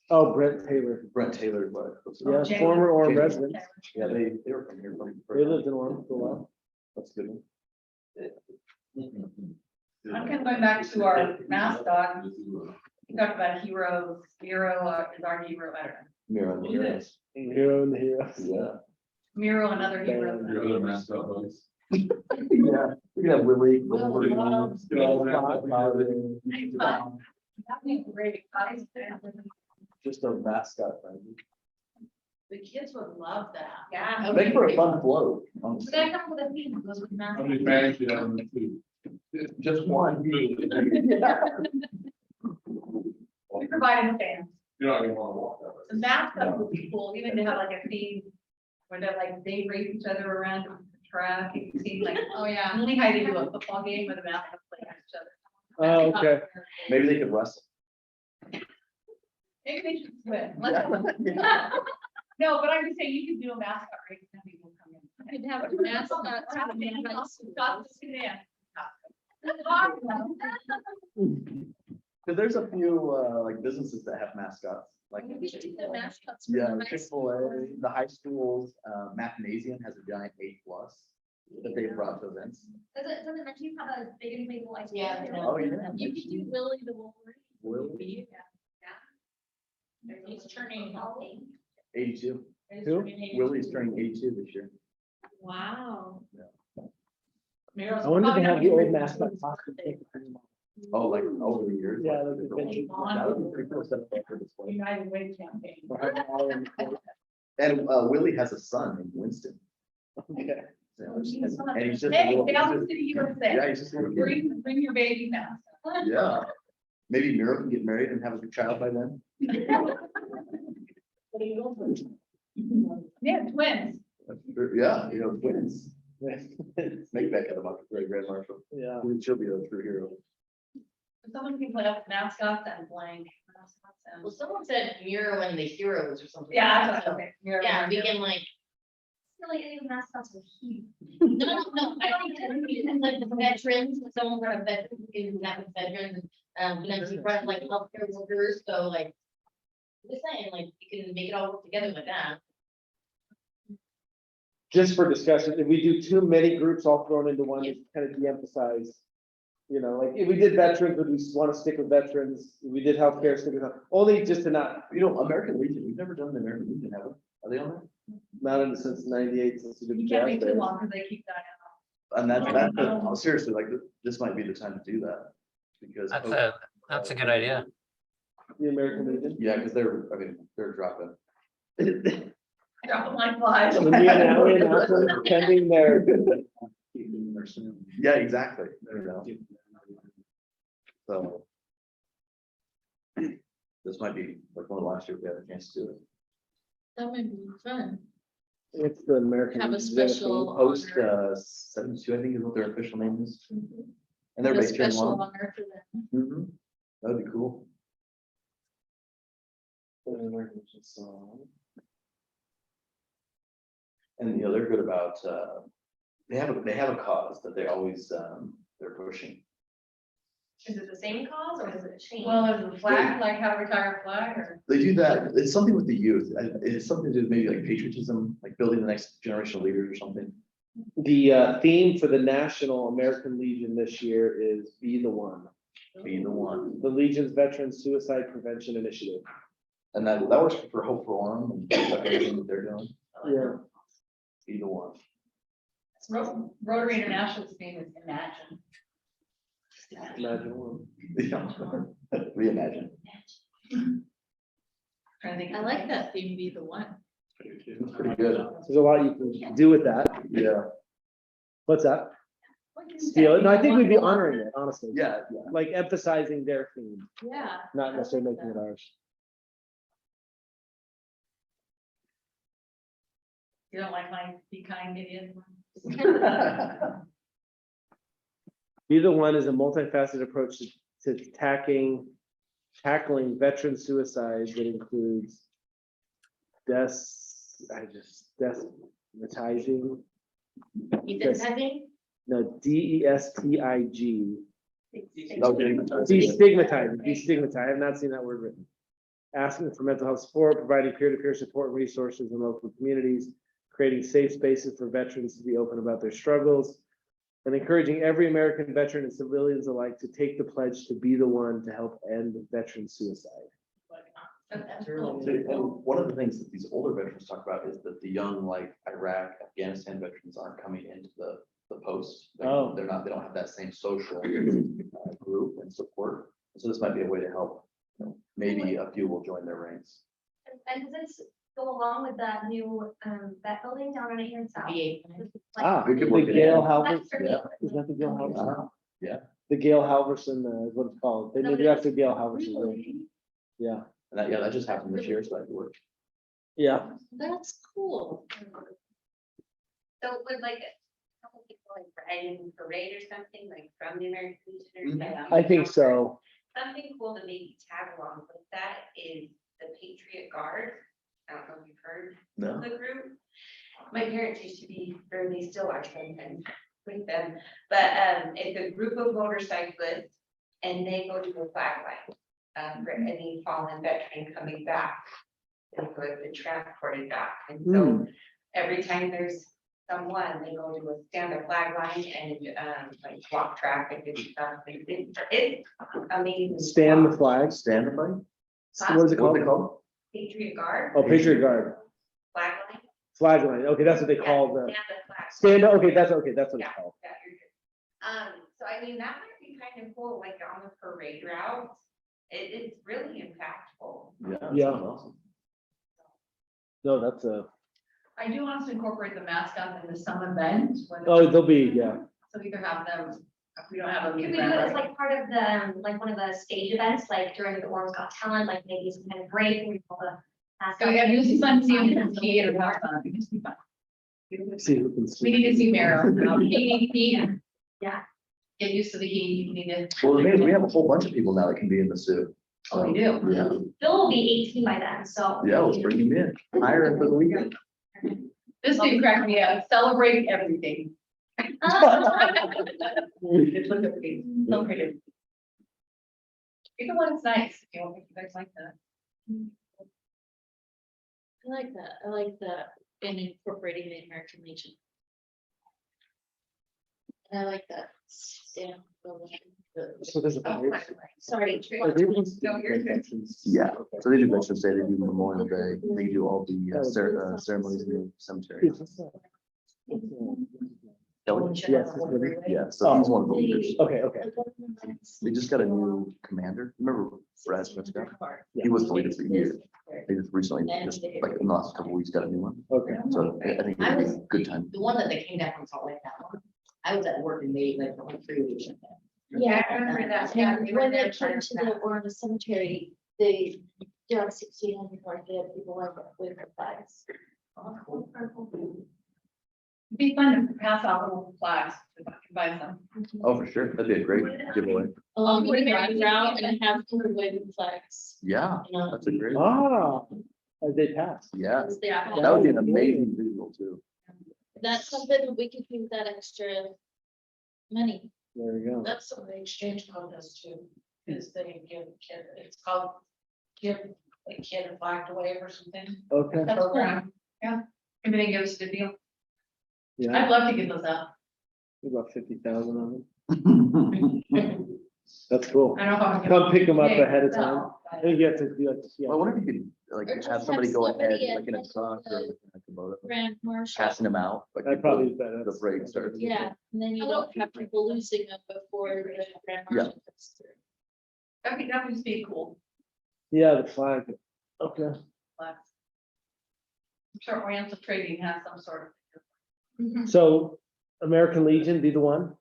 Speaker 3: Oh, Brent Taylor.
Speaker 8: Brent Taylor, but.
Speaker 3: Yeah,
Speaker 6: Jay.
Speaker 3: former Orem
Speaker 8: Jay.
Speaker 3: resident.
Speaker 8: Yeah, they were from here.
Speaker 3: They lived in Orem for a while.
Speaker 8: That's good.
Speaker 10: I'm kind of going back to our mascot. You talked about heroes. Hero is our hero veteran.
Speaker 8: Mirror.
Speaker 3: Hero and the heroes.
Speaker 8: Yeah.
Speaker 10: Miro, another hero.
Speaker 8: Yeah, we can have Willie.
Speaker 10: That'd be great.
Speaker 8: Just a mascot, right?
Speaker 7: The kids would love that.
Speaker 10: Yeah.
Speaker 8: Make for a fun float.
Speaker 6: We gotta come with a theme that goes with math.
Speaker 8: Just one.
Speaker 10: We provided a fan.
Speaker 8: You're not gonna wanna walk that way.
Speaker 10: The mascot would be cool, even to have like a theme where they're like, they race each other around the track. It seems like,
Speaker 6: Oh, yeah.
Speaker 10: only how they do a football game where the mascots play against each other.
Speaker 3: Oh, okay.
Speaker 8: Maybe they could wrestle.
Speaker 10: Maybe they should swim. Let's- No, but I'm just saying, you could do a mascot race and people come in.
Speaker 2: Could have a mascot.
Speaker 8: Cause there's a few, like businesses that have mascots, like.
Speaker 2: We should do the mascots. for
Speaker 8: Yeah,
Speaker 2: the high
Speaker 8: Chick-fil-A, the high schools, Mathnasium has a giant 8+ that they brought to events.
Speaker 6: Does it mention you have a big inflatable ice? cream?
Speaker 7: Yeah.
Speaker 8: Oh, yeah.
Speaker 2: You could do Willie the Wolverine.
Speaker 8: Willie,
Speaker 7: He's turning
Speaker 8: 82.
Speaker 3: Who?
Speaker 8: Willie's turning 82 this year.
Speaker 2: Wow.
Speaker 3: I wonder if they have the old mascot.
Speaker 8: Oh, like over the years.
Speaker 3: Yeah,
Speaker 8: like,
Speaker 3: like the
Speaker 8: different
Speaker 3: vintage
Speaker 8: ones. That would be pretty cool set up for display.
Speaker 10: United Way campaign.
Speaker 8: And Willie has a son named Winston.
Speaker 3: Okay.
Speaker 8: So, and he's just. a
Speaker 10: Hey,
Speaker 8: little-
Speaker 10: Dallas City, USA.
Speaker 8: Yeah, he's just a little kid.
Speaker 10: Bring your baby now.
Speaker 8: Yeah. Maybe Mira can get married and have a child by then.
Speaker 10: Yeah, twins.
Speaker 8: Yeah, twins. Make Becca the great grand marshal.
Speaker 3: Yeah.
Speaker 8: She'll be a true hero.
Speaker 10: Someone can put up mascots and blank. mascots and-
Speaker 7: Well, someone said Miro and the Heroes or something.
Speaker 10: Yeah,
Speaker 7: like that,
Speaker 10: okay.
Speaker 7: so, yeah, we can like,
Speaker 6: I feel like any of the mascots are huge.
Speaker 7: no, I don't think it's like the veterans, if someone got a veteran, we can do that with veterans, you run like healthcare workers, so like. Just saying, like, you can make it all work together like that.
Speaker 3: Just for discussion, if we do too many groups all thrown into one, it's kind of de-emphasize. Like if we did veterans, would we want to stick with veterans? If we did healthcare, stick with health, only just to not,
Speaker 8: American Legion, we've never done the American Legion, have we? Are they on there?
Speaker 3: not in since '98, since we did.
Speaker 10: You
Speaker 3: the
Speaker 10: can't
Speaker 3: jazz
Speaker 10: wait too
Speaker 3: band.
Speaker 10: long because they keep dying
Speaker 8: And that's seriously, like, this might be the time to do that. Because.
Speaker 11: That's a good idea.
Speaker 3: The American Legion.
Speaker 8: Yeah, because they're dropping.
Speaker 10: out. Drop them like flies.
Speaker 3: When we announce them attending their,
Speaker 8: Yeah, exactly. There you go. So. This might be like one of the last year we had a chance to do it.
Speaker 2: That would be fun.
Speaker 3: it's the American.
Speaker 2: Have a
Speaker 3: Legion.
Speaker 2: special
Speaker 8: Post
Speaker 2: honor.
Speaker 8: 72, I think is what their official name is. And they're
Speaker 2: A
Speaker 8: based here in
Speaker 2: special
Speaker 8: Long.
Speaker 2: honor for them.
Speaker 8: Mhm. That would be cool. And they're good about, they have a cause that they always, they're pushing.
Speaker 6: Is it the same cause or is it a change?
Speaker 10: Well, is the flag, like how retire flag or?
Speaker 8: They do that, it's something with the youth, it's something to do with maybe like patriotism, like building the next generation of leaders or something.
Speaker 3: The theme for the National American Legion this year is Be the One,
Speaker 8: Be the one,
Speaker 3: the Legion's Veteran Suicide Prevention Initiative.
Speaker 8: and that works for Hope for Orem and everything that they're doing.
Speaker 3: Yeah.
Speaker 8: Be the one.
Speaker 10: Rotary International's name is Imagine.
Speaker 3: Imagine one.
Speaker 8: Reimagine.
Speaker 10: Trying to think.
Speaker 2: I like that theme, be the one.
Speaker 8: Pretty good.
Speaker 3: There's a lot you can do with that.
Speaker 8: Yeah.
Speaker 3: What's that? Steal it? No, I think we'd be honoring it, honestly.
Speaker 8: Yeah, yeah.
Speaker 3: Like emphasizing their theme,
Speaker 2: Yeah.
Speaker 3: not necessarily making it ours.
Speaker 10: You don't like my be kind idiot?
Speaker 3: Be the one is a multifaceted approach to tackling veteran suicide that includes destigmatizing. No, DESTIG. Destigmatizing. I have not seen that word written. Asking for mental health support, providing peer-to-peer support and resources in local communities, creating safe spaces for veterans to be open about their struggles, and encouraging every American veteran and civilians alike to take the pledge to be the one to help end veteran suicide.
Speaker 8: And one of the things that these older veterans talk about is that the young, like Iraq, Afghanistan veterans aren't coming into the post.
Speaker 3: Oh.
Speaker 8: They don't have that same social group and support. So this might be a way to help. Maybe a few will join their ranks.
Speaker 6: And does this go along with that new, vet building down on Ahern South?
Speaker 3: The Gail Halverson,
Speaker 6: Yeah.
Speaker 3: is that the Gail Halverson?
Speaker 8: Yeah.
Speaker 3: The Gail Halverson, what it's called, they maybe after Gail Halverson. Yeah,
Speaker 8: And that just happened this year, so that worked.
Speaker 3: yeah,
Speaker 2: That's cool.
Speaker 6: So would like a couple people like ride in parade or something, like from the American Legion or something?
Speaker 3: I think so.
Speaker 6: Something cool to maybe tag along with that is the Patriot Guard. I don't know if you've heard
Speaker 8: No.
Speaker 6: of the group. My parents used to be, or they still are sometimes with them, but it's a group of motorcyclists and they go to a flag line for any fallen veteran coming back. They go and transported back, and so every time there's someone, they go to a standard flag line and like walk traffic and stuff. It's amazing.
Speaker 3: Stand the flag.
Speaker 8: Stand the flag?
Speaker 3: What is it
Speaker 8: What they
Speaker 3: called?
Speaker 8: called?
Speaker 6: Patriot Guard,
Speaker 3: Oh, Patriot Guard,
Speaker 6: flag line.
Speaker 3: flag line. Okay, that's what they
Speaker 6: Yeah,
Speaker 3: call the
Speaker 6: stand the flag.
Speaker 3: stand. Okay, that's what
Speaker 6: Yeah,
Speaker 3: it's called.
Speaker 6: yeah, you're good. So I mean, that might be kind of cool, like on the parade route. It's really impactful.
Speaker 8: Yeah. that
Speaker 3: Yeah.
Speaker 8: sounds Awesome.
Speaker 3: No, that's a,
Speaker 10: I do want us to incorporate the mascot in the some event.
Speaker 3: oh, they'll be, yeah.
Speaker 10: So either have them, if we don't have them.
Speaker 6: Could we do it as like part of the, like one of the stage events, like during the Orem Got Talent, like maybe some kind of break where all the.
Speaker 10: So we have to see fun, see him skate or have fun. It's be fun.
Speaker 3: See who can.
Speaker 10: We need to see Meryl. He
Speaker 6: Yeah.
Speaker 10: get used to the heat. You need to.
Speaker 8: Well, we have a whole bunch of people now that can be in the suit.
Speaker 10: Oh, we do.
Speaker 8: Yeah,
Speaker 6: Bill will be 18 by then, so.
Speaker 8: yeah, let's bring him in. Hire him for the weekend.
Speaker 10: This dude cracked me up. Celebrate everything. It's like everything. Celebrate it. Even when it's nice, you know, if you guys like that.
Speaker 2: I like that. I like that in incorporating the American Legion. And I like that. Stand building.
Speaker 3: So there's a.
Speaker 2: Sorry.
Speaker 8: Yeah, so they do Veterans Day, they do Memorial Day, they do all the ceremonies in the cemetery. Kelly?
Speaker 3: Yes.
Speaker 8: Yeah, so he's one of the leaders.
Speaker 3: Okay, okay.
Speaker 8: They just got a new commander. Remember Brad Smith? He was the leader for years. They just recently, just like in the last couple of weeks, got a new one.
Speaker 3: Okay.
Speaker 8: So I think it'll be a good time.
Speaker 7: The one that they came down from Salt Lake, that one, I was at work and they like for like 3 weeks.
Speaker 2: Yeah,
Speaker 6: I remember that.
Speaker 2: And
Speaker 6: We were
Speaker 2: when
Speaker 6: there
Speaker 2: they came to the Orem Cemetery, they, John 1600 like they had people like with the flags.
Speaker 10: It'd be fun to pass out little flags if I can buy some.
Speaker 8: Oh, for sure. That'd be a great giveaway.
Speaker 2: Along with the
Speaker 10: Wait,
Speaker 2: round route and have people waving flags.
Speaker 8: Yeah,
Speaker 2: You know,
Speaker 8: that's a great,
Speaker 3: Ah, as they pass.
Speaker 8: yeah.
Speaker 2: yeah,
Speaker 8: That would be an amazing visual too.
Speaker 2: that's something that we could use that extra money.
Speaker 3: There we go.
Speaker 7: That's what the exchange contest too, is they give kid, it's called give a kid a flag to wave or something.
Speaker 3: Okay,
Speaker 2: That's cool.
Speaker 10: Program. Yeah, maybe they give us a good deal.
Speaker 3: yeah,
Speaker 10: I'd love to get those out.
Speaker 3: about 50,000 of them. That's cool.
Speaker 10: I don't know if I'm.
Speaker 3: Come pick them up
Speaker 10: Yeah,
Speaker 3: ahead of time.
Speaker 10: no,
Speaker 3: I think you have to do like,
Speaker 8: Well, I wonder if you could like
Speaker 2: Or just
Speaker 8: have somebody
Speaker 2: have
Speaker 8: go ahead,
Speaker 2: somebody
Speaker 8: like in a
Speaker 2: at
Speaker 8: truck or
Speaker 2: the
Speaker 8: like a Kubota,
Speaker 2: Grand Marshal.
Speaker 8: passing them out. Like
Speaker 3: that
Speaker 8: before
Speaker 3: probably is better.
Speaker 8: the parade starts.
Speaker 2: Yeah, and then you don't have people losing them before the Grand
Speaker 8: Yeah.
Speaker 2: Marshal comes through.
Speaker 10: That would just be cool.
Speaker 3: Yeah, the flag. Okay.
Speaker 10: Flags. sure Oriental Trading has some sort
Speaker 3: So American Legion be the one?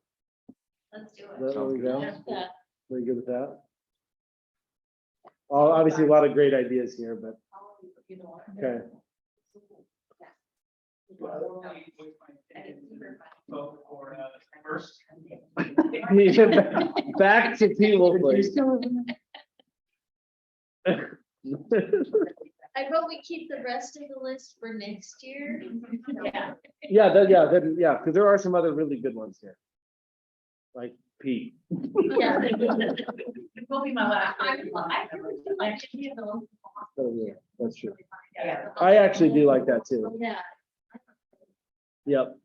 Speaker 6: Let's do
Speaker 3: There
Speaker 6: it.
Speaker 3: we go.
Speaker 2: That's that.
Speaker 3: Very good with that. Obviously, a lot of great ideas here, but, okay.
Speaker 4: First.
Speaker 3: Back to people, please.
Speaker 6: I vote we keep the rest of the list for next year. Yeah.
Speaker 3: Yeah, because there are some other really good ones here. Like Pete.
Speaker 6: Yeah.
Speaker 10: It will be my last.
Speaker 6: I really feel like it is a little-
Speaker 3: Oh, yeah, that's true.
Speaker 10: Yeah.
Speaker 3: I actually do like that too.
Speaker 6: Yeah.
Speaker 3: Yep.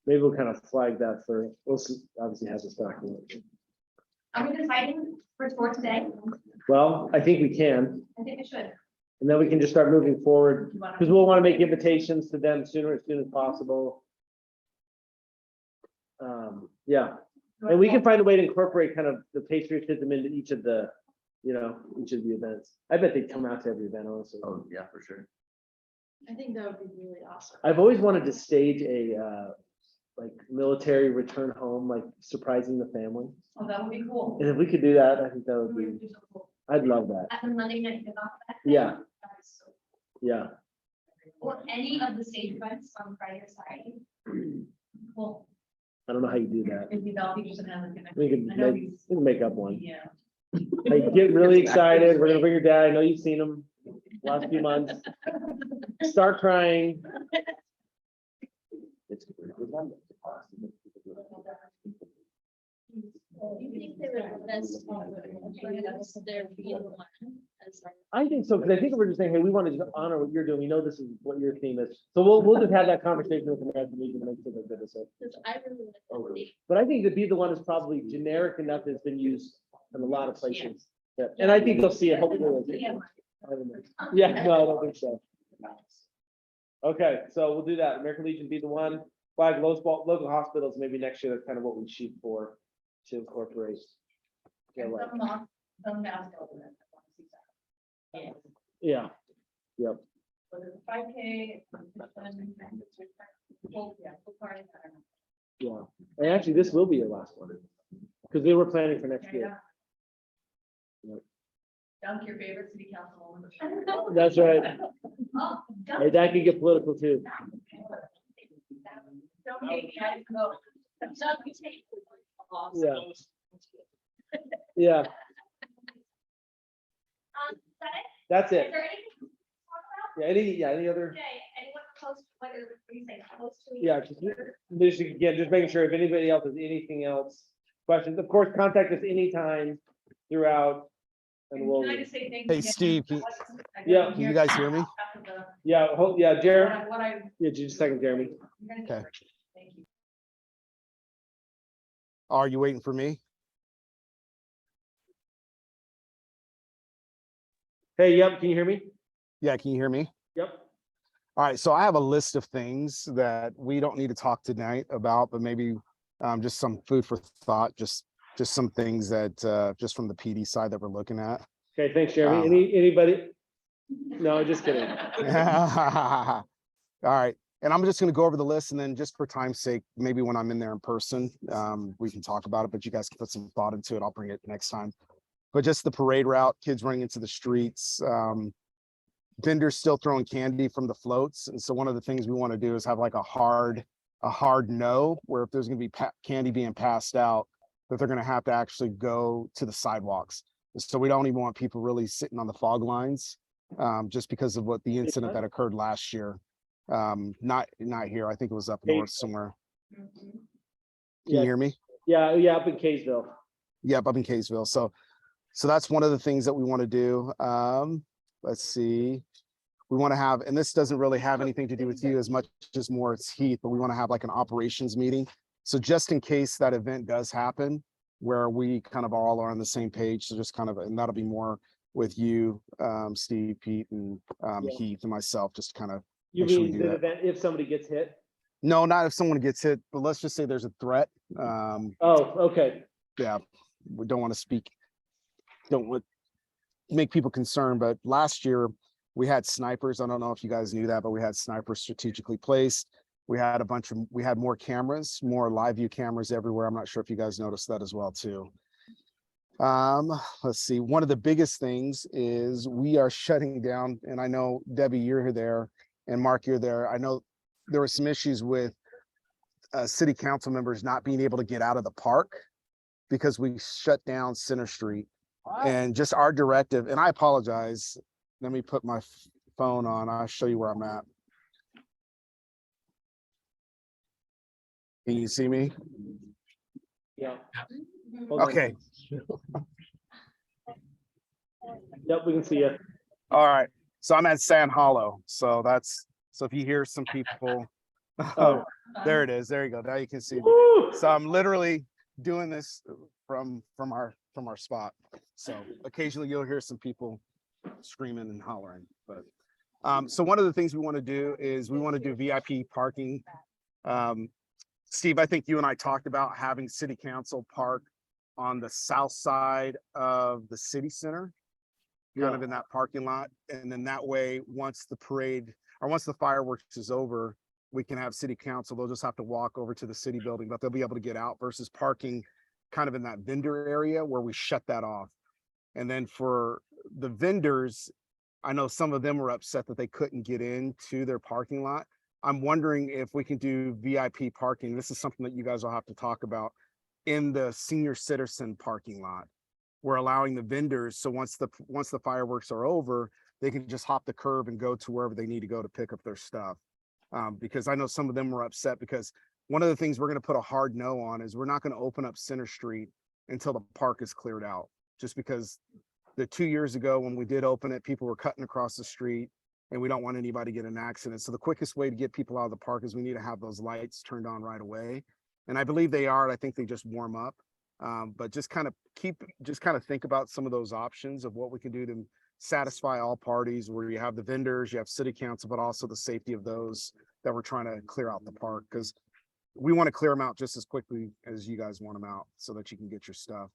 Speaker 3: Maybe we'll kind of flag that for, we'll see, obviously has a stock.
Speaker 6: Are we deciding for sports today?
Speaker 3: Well, I think we can,
Speaker 6: I think it should.
Speaker 3: and then we can just start moving forward, because we'll want to make invitations to them sooner, as soon as possible. Yeah, and we can find a way to incorporate kind of the patriotism into each of the, each of the events. I bet they'd come out to every event also.
Speaker 8: Oh, yeah, for sure.
Speaker 6: I think that would be really awesome.
Speaker 3: I've always wanted to stage a, like military return home, like surprising the family.
Speaker 10: Oh, that would be cool.
Speaker 3: And if we could do that, I think that would
Speaker 10: We
Speaker 3: be,
Speaker 10: would do something cool.
Speaker 3: I'd love that.
Speaker 6: At the Monday night kickoff.
Speaker 3: Yeah.
Speaker 6: That is so-
Speaker 3: Yeah.
Speaker 6: Or any of the stage events on Friday or Saturday.
Speaker 10: Well,
Speaker 3: I don't know how you do that.
Speaker 10: maybe that'll be just another
Speaker 3: We
Speaker 10: connection.
Speaker 3: can
Speaker 10: I know
Speaker 3: make,
Speaker 10: he's,
Speaker 3: we can make up one.
Speaker 10: yeah.
Speaker 3: Like, get really excited. We're gonna bring your dad. I know you've seen him last few months. Start crying.
Speaker 8: It's
Speaker 6: You think they would best there be one as like.
Speaker 3: I think so, because I think we're just saying, hey, we want to just honor what you're doing. We know this is what your theme is. So we'll just have that conversation with the American Legion to make sure they're good with it.
Speaker 6: Because I really like that.
Speaker 3: But I think to be the one is probably generic enough that's been used in a lot of places. Yeah, and I think they'll see it, hopefully. Yeah, no, I don't think so. Okay, so we'll do that. American Legion be the one, flag local hospitals, maybe next year, that's kind of what we shoot for to incorporate. Yeah,
Speaker 10: And
Speaker 3: like,
Speaker 10: some mask over it. Yeah.
Speaker 3: yeah, yep.
Speaker 10: Whether it's 5K. Well, yeah, we'll try it.
Speaker 3: Yeah, and actually, this will be your last one, because they were planning for next year. Yep.
Speaker 10: Dunk your favorite city councilwoman.
Speaker 3: That's right.
Speaker 6: Oh,
Speaker 3: Hey, that could get political too.
Speaker 10: Don't hate me, I just know.
Speaker 3: Yeah. Yeah, that's
Speaker 6: Is
Speaker 3: it.
Speaker 6: there anything to talk about
Speaker 3: Any other,
Speaker 6: today? Anyone close, what are you saying, close to?
Speaker 3: yeah, just making sure if anybody else has anything else, questions, of course, contact us anytime throughout. And we'll,
Speaker 10: Can I just say thank you?
Speaker 12: Hey,
Speaker 10: again?
Speaker 12: Steve,
Speaker 10: I
Speaker 3: Yeah.
Speaker 10: didn't
Speaker 12: can you
Speaker 10: hear
Speaker 12: guys hear me?
Speaker 10: after the-
Speaker 3: yeah, Jared,
Speaker 10: What I.
Speaker 3: yeah, just a second, Jeremy.
Speaker 10: you're gonna
Speaker 12: Okay.
Speaker 10: get- Thank you.
Speaker 12: Are you waiting for me?
Speaker 3: Hey, yep, can you hear me?
Speaker 12: Yeah, can you hear me?
Speaker 3: Yep.
Speaker 12: All right, so I have a list of things that we don't need to talk tonight about, but maybe just some food for thought, just some things that just from the PD side that we're looking at.
Speaker 3: Okay, thanks, Jeremy. Anybody? No, just kidding.
Speaker 12: All right, and I'm just gonna go over the list, and then just for time's sake, maybe when I'm in there in person, we can talk about it, but you guys can put some thought into it. I'll bring it next time. But just the parade route, kids running into the streets, vendors still throwing candy from the floats. And so one of the things we want to do is have like a hard no, where if there's going to be candy being passed out, that they're going to have to actually go to the sidewalks. So we don't even want people really sitting on the fog lines, just because of what the incident that occurred last year. Not here. I think it was up north somewhere. Can you hear me?
Speaker 3: Yeah, up in Kaysville.
Speaker 12: Yep, up in Kaysville. So that's one of the things that we want to do. Let's see. We want to have, and this doesn't really have anything to do with you as much as more it's Heath, but we want to have like an operations meeting. So just in case that event does happen, where we kind of all are on the same page. So just kind of, and that'll be more with you, Steve, Pete, and Heath and myself, just kind of.
Speaker 3: You
Speaker 12: make sure we
Speaker 3: mean
Speaker 12: do
Speaker 3: the
Speaker 12: that.
Speaker 3: event if somebody gets hit?
Speaker 12: No, not if someone gets hit, but let's just say there's a threat.
Speaker 3: Oh, okay.
Speaker 12: Yeah, we don't want to speak, don't want make people concerned, but last year We had snipers. I don't know if you guys knew that, but we had snipers strategically placed. We had we had more cameras, more live view cameras everywhere. I'm not sure if you guys noticed that as well too. Let's see. One of the biggest things is we are shutting down, and I know Debbie, you're there, and Mark, you're there. I know there were some issues with city council members not being able to get out of the park because we shut down Center Street. And just our directive, and I apologize. Let me put my phone on. I'll show you where I'm at. Can you see me?
Speaker 3: Yeah. Hold on.
Speaker 12: Okay.
Speaker 3: Yep, we can see you.
Speaker 12: All right. So I'm at Sand Hollow. So if you hear some people,
Speaker 3: Oh.
Speaker 12: there it is. There you go. Now you can see me.
Speaker 3: Woo!
Speaker 12: So I'm literally doing this from our spot. So occasionally you'll hear some people screaming and hollering, but so one of the things we want to do is we want to do VIP parking. Steve, I think you and I talked about having city council park on the south side of the city center, kind of in that parking lot. And then that way, once the parade or once the fireworks is over, we can have city council. They'll just have to walk over to the city building, but they'll be able to get out versus parking kind of in that vendor area where we shut that off. And then for the vendors, I know some of them were upset that they couldn't get into their parking lot. I'm wondering if we can do VIP parking. This is something that you guys will have to talk about in the senior citizen parking lot. We're allowing the vendors, so once the fireworks are over, they can just hop the curb and go to wherever they need to go to pick up their stuff. Because I know some of them were upset because one of the things we're going to put a hard no on is we're not going to open up Center Street until the park is cleared out. Just because the 2 years ago when we did open it, people were cutting across the street and we don't want anybody to get in an accident. So the quickest way to get people out of the park is we need to have those lights turned on right away. And I believe they are. I think they just warm up. But just kind of think about some of those options of what we can do to satisfy all parties, where you have the vendors, you have city council, but also the safety of those that we're trying to clear out the park, because we want to clear them out just as quickly as you guys want them out so that you can get your stuff.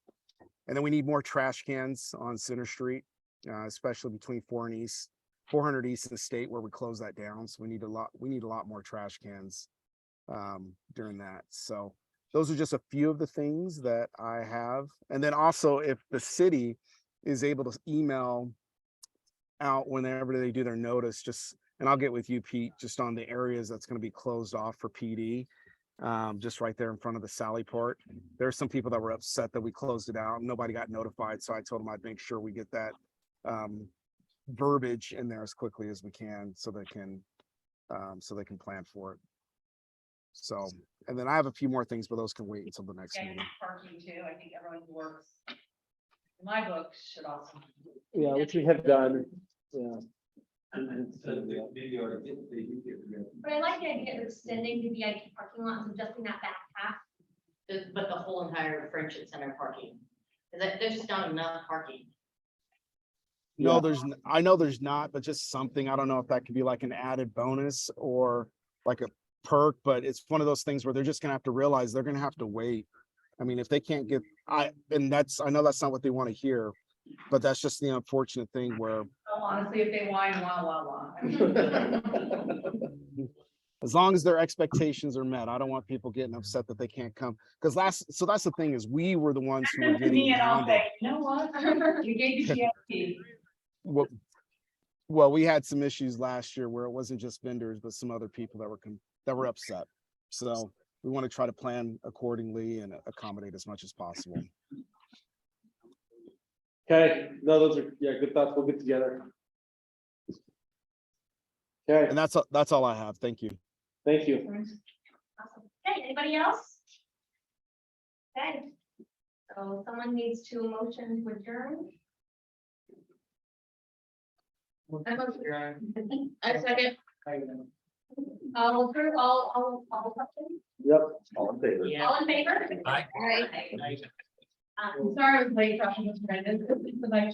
Speaker 12: And then we need more trash cans on Center Street, especially between 400 East and State, where we close that down. So we need a lot more trash cans during that. So those are just a few of the things that I have. And then also, if the city is able to email out whenever they do their notice, and I'll get with you, Pete, just on the areas that's going to be closed off for PD, just right there in front of the Sally Port. There's some people that were upset that we closed it out. Nobody got notified. So I told them I'd make sure we get that verbiage in there as quickly as we can so they can plan for it. So, and then I have a few more things, but those can wait until the next
Speaker 10: Yeah,
Speaker 12: meeting.
Speaker 10: parking too. I think everyone who works in my book should also.
Speaker 3: Yeah, which we have done. Yeah.
Speaker 6: But I like the idea of extending the VIP parking lot and adjusting that back half.
Speaker 13: But the whole entire Friendship Center parking, there's just not enough parking.
Speaker 12: No, I know there's not, but just something, I don't know if that could be like an added bonus or like a perk, but it's one of those things where they're just gonna have to realize they're gonna have to wait. I mean, if they can't get, I know that's not what they want to hear, but that's just the unfortunate thing where
Speaker 10: Oh, honestly, if they whine, wah, wah, wah.
Speaker 12: as long as their expectations are met, I don't want people getting upset that they can't come. Because so that's the thing, is we were the ones who were getting
Speaker 10: Me and I'll
Speaker 12: hounded.
Speaker 10: say, you know what? You gave me GFP.
Speaker 12: Well, we had some issues last year where it wasn't just vendors, but some other people that were upset. So we want to try to plan accordingly and accommodate as much as possible.
Speaker 3: Okay, no, those are, good thoughts. We'll get together. Okay,
Speaker 12: And that's all I have. Thank you.
Speaker 3: thank you.
Speaker 6: Awesome. Okay, anybody else? Okay, so someone needs to motion to adjourn.
Speaker 13: I second.
Speaker 6: All questions?
Speaker 3: Yep.
Speaker 8: All in favor?
Speaker 6: All in favor?
Speaker 11: Aye.
Speaker 6: All right.
Speaker 10: Sorry I was late, Josh, Mr. Brandon. It's the night.